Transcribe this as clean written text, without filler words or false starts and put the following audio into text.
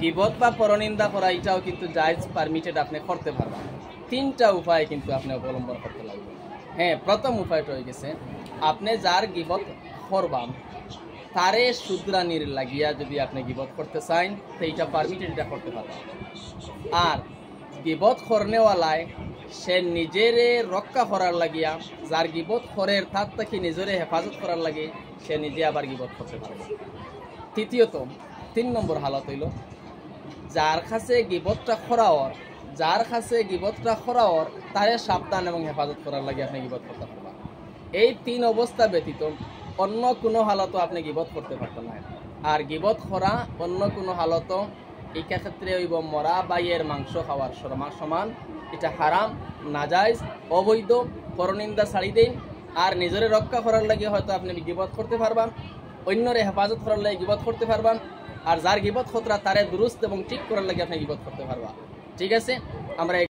গিবত বা পরনিন্দা করা এটাও কিন্তু জায়েজ পারমিটেড আপনি করতে পারবেন। তিনটা উপায় কিন্তু আপনি অবলম্বন করতে লাগবে। হ্যাঁ, প্রথম উপায়টা হয়ে গেছে আপনি যার গিবত করবান তারে শুধরানির লাগিয়া যদি আপনি গিবত করতে চান তো এইটা পারমিটেড, এটা করতে পারবেন। আর গিবত করনেওয়ালায় সে নিজেরে রক্ষা করার লাগিয়া, যার গিবত করের তার থেকে নিজেরে হেফাজত করার লাগে সে নিজে আবার গিবত করতে পারবে। তৃতীয়ত 3 নম্বর হালত হইল যার কাছে গিবতটা খরাওয়ার তারে সাবধান এবং হেফাজত করার লাগে আপনি গিবত করতে পারবেন। এই 3 অবস্থা ব্যতীত অন্য কোনো হালতও আপনি গিবত করতে পারতেন না। আর গিবত করা অন্য কোনো হালত এই ক্ষেত্রে হইব মরা বাইয়ের মাংস খাওয়ার সমান। এটা হারাম, নাজাইজ, অবৈধ। পরনিন্দা ছাড়ি দেন। আর নিজের রক্ষা করার লাগে হয়তো আপনি গিবত করতে পারবেন, অন্যরে হেফাজত করার লাগে গিবত করতে পারবেন। আর যার গিবত খতরা তারে দুরুস্ত এবং ঠিক করার লাগে আপনি গিবত করতে পারবেন। ঠিক আছে, আমরা